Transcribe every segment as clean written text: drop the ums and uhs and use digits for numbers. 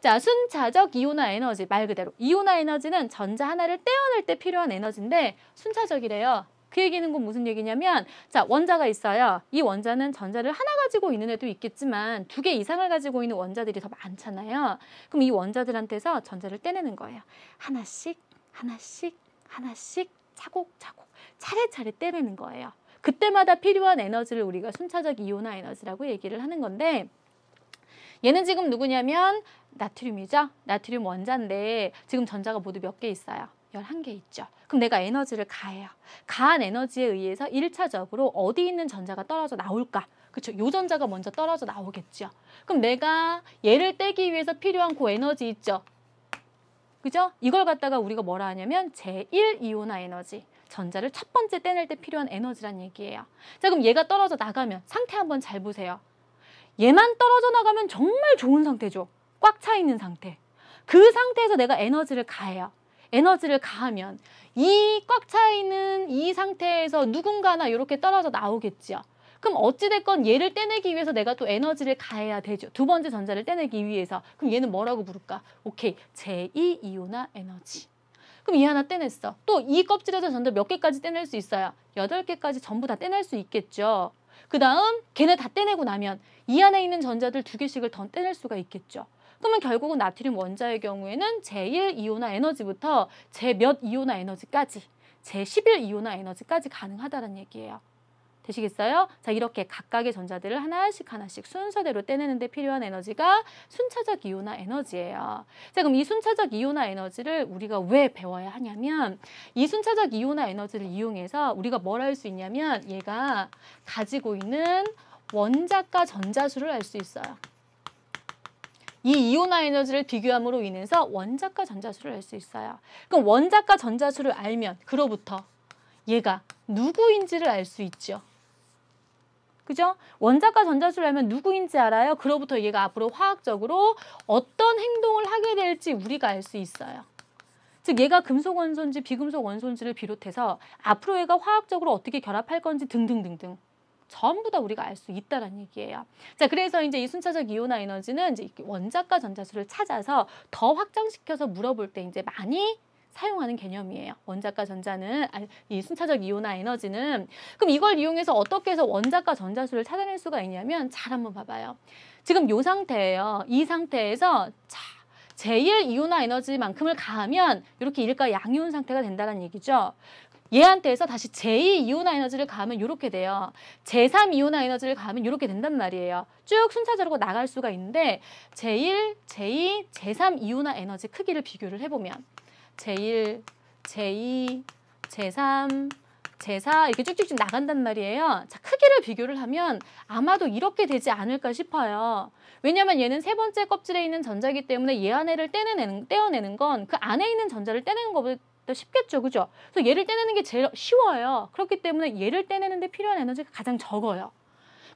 자, 순차적 이온화 에너지 말 그대로 이온화 에너지는 전자 하나를 떼어낼 때 필요한 에너지인데 순차적이래요. 그 얘기는 건 무슨 얘기냐면 자, 원자가 있어요. 이 원자는 전자를 하나 가지고 있는 애도 있겠지만 2개 이상을 가지고 있는 원자들이 더 많잖아요. 그럼 이 원자들한테서 전자를 떼내는 거예요. 하나씩 하나씩 하나씩 차곡차곡 차례차례 떼내는 거예요. 그때마다 필요한 에너지를 우리가 순차적 이온화 에너지라고 얘기를 하는 건데 얘는 지금 누구냐면 나트륨이죠. 나트륨 원자인데 지금 전자가 모두 몇 개 있어요? 11개 있죠. 그럼 내가 에너지를 가해요. 가한 에너지에 의해서 1차적으로 어디 있는 전자가 떨어져 나올까? 그렇죠. 요 전자가 먼저 떨어져 나오겠죠. 그럼 내가 얘를 떼기 위해서 필요한 그 에너지 있죠. 그죠? 이걸 갖다가 우리가 뭐라 하냐면 제1이온화 에너지. 전자를 첫 번째 떼낼 때 필요한 에너지란 얘기예요. 자, 그럼 얘가 떨어져 나가면 상태 한번 잘 보세요. 얘만 떨어져 나가면 정말 좋은 상태죠. 꽉 차 있는 상태. 그 상태에서 내가 에너지를 가해요. 에너지를 가하면 이 꽉 차 있는 이 상태에서 누군가나 이렇게 떨어져 나오겠죠. 그럼 어찌됐건 얘를 떼내기 위해서 내가 또 에너지를 가해야 되죠. 두 번째 전자를 떼내기 위해서. 그럼 얘는 뭐라고 부를까? 오케이, 제2이온화 에너지. 그럼 얘 하나 떼냈어. 또 이 껍질에서 전자 몇 개까지 떼낼 수 있어요? 8개까지 전부 다 떼낼 수 있겠죠. 그 다음 걔네 다 떼내고 나면 이 안에 있는 전자들 2개씩을 더 떼낼 수가 있겠죠. 그러면 결국은 나트륨 원자의 경우에는 제1이온화 에너지부터 제 몇 이온화 에너지까지 제11이온화 에너지까지 가능하다는 얘기예요. 되시겠어요? 자, 이렇게 각각의 전자들을 하나씩 하나씩 순서대로 떼내는 데 필요한 에너지가 순차적 이온화 에너지예요. 자, 그럼 이 순차적 이온화 에너지를 우리가 왜 배워야 하냐면 이 순차적 이온화 에너지를 이용해서 우리가 뭘 할 수 있냐면 얘가 가지고 있는 원자과 전자수를 알 수 있어요. 이 이온화 에너지를 비교함으로 인해서 원자과 전자수를 알 수 있어요. 그럼 원자과 전자수를 알면 그로부터 얘가 누구인지를 알 수 있죠. 그죠? 원자과 전자수를 알면 누구인지 알아요. 그로부터 얘가 앞으로 화학적으로 어떤 행동을 하게 될지 우리가 알 수 있어요. 즉 얘가 금속 원소인지 비금속 원소인지를 비롯해서 앞으로 얘가 화학적으로 어떻게 결합할 건지 등등등등 전부 다 우리가 알 수 있다는 얘기예요. 자, 그래서 이제 이 순차적 이온화 에너지는 이제 원자과 전자수를 찾아서 더 확장시켜서 물어볼 때 이제 많이 사용하는 개념이에요. 원자과 전자는 이 순차적 이온화 에너지는 그럼 이걸 이용해서 어떻게 해서 원자과 전자수를 찾아낼 수가 있냐면 잘 한번 봐봐요. 지금 이 상태예요. 이 상태에서 자, 제1이온화 에너지만큼을 가하면 이렇게 일가 양이온 상태가 된다는 얘기죠. 얘한테서 다시 제2이온화 에너지를 가하면 이렇게 돼요. 제3이온화 에너지를 가하면 이렇게 된단 말이에요. 쭉 순차적으로 나갈 수가 있는데 제1, 제2, 제3이온화 에너지 크기를 비교를 해보면 제1, 제2, 제3, 제4 이렇게 쭉쭉쭉 나간단 말이에요. 자, 크기를 비교를 하면 아마도 이렇게 되지 않을까 싶어요. 왜냐하면 얘는 세 번째 껍질에 있는 전자이기 때문에 얘 안에를 떼어내는 건 그 안에 있는 전자를 떼내는 것보다 쉽겠죠. 그죠? 그래서 얘를 떼내는 게 제일 쉬워요. 그렇기 때문에 얘를 떼내는 데 필요한 에너지가 가장 적어요.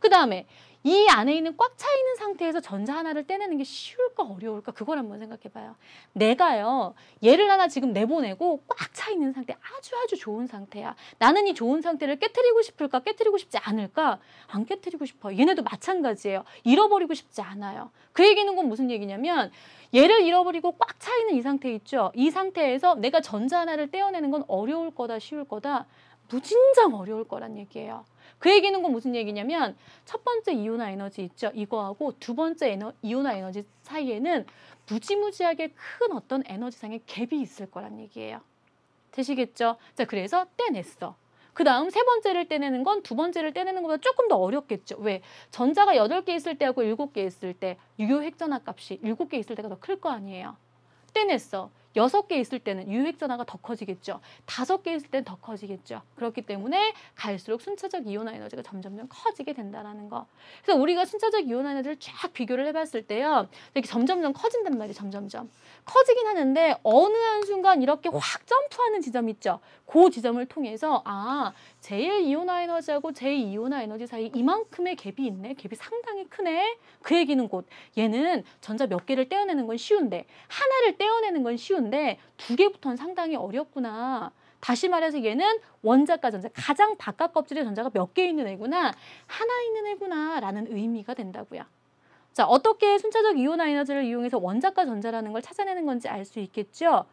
그 다음에 이 안에 있는 꽉 차 있는 상태에서 전자 하나를 떼내는 게 쉬울까 어려울까 그걸 한번 생각해 봐요. 내가요. 얘를 하나 지금 내보내고 꽉 차 있는 상태 아주 좋은 상태야. 나는 이 좋은 상태를 깨트리고 싶을까 깨트리고 싶지 않을까 안 깨트리고 싶어. 얘네도 마찬가지예요. 잃어버리고 싶지 않아요. 그 얘기는 건 무슨 얘기냐면 얘를 잃어버리고 꽉 차 있는 이 상태 있죠. 이 상태에서 내가 전자 하나를 떼어내는 건 어려울 거다 쉬울 거다 무진장 어려울 거란 얘기예요. 그 얘기는 건 무슨 얘기냐면 첫 번째 이온화 에너지 있죠. 이거하고 두 번째 이온화 에너지 사이에는 무지무지하게 큰 어떤 에너지상의 갭이 있을 거란 얘기예요. 되시겠죠? 자, 그래서 떼냈어. 그 다음 세 번째를 떼내는 건 두 번째를 떼내는 것보다 조금 더 어렵겠죠. 왜? 전자가 8개 있을 때하고 7개 있을 때 유효핵전화 값이 7개 있을 때가 더 클 거 아니에요. 떼냈어. 6개 있을 때는 유효핵전화가 더 커지겠죠. 5개 있을 때는 더 커지겠죠. 그렇기 때문에 갈수록 순차적 이온화 에너지가 점점 커지게 된다는 거. 그래서 우리가 순차적 이온화 에너지를 쫙 비교를 해봤을 때요. 이렇게 점점점 커진단 말이에요. 점점점. 커지긴 하는데 어느 한순간 이렇게 확 점프하는 지점 있죠. 그 지점을 통해서 제1이온화 에너지하고 제2이온화 에너지 사이 이만큼의 갭이 있네. 갭이 상당히 크네. 그 얘기는 곧 얘는 전자 몇 개를 떼어내는 건 쉬운데 하나를 떼어내는 건 쉬운데 2개부터는 상당히 어렵구나. 다시 말해서 얘는 원자과 전자, 가장 바깥 껍질에 전자가 몇 개 있는 애구나. 하나 있는 애구나 라는 의미가 된다고요. 자, 어떻게 순차적 이온화 에너지를 이용해서 원자과 전자라는 걸 찾아내는 건지 알 수 있겠죠?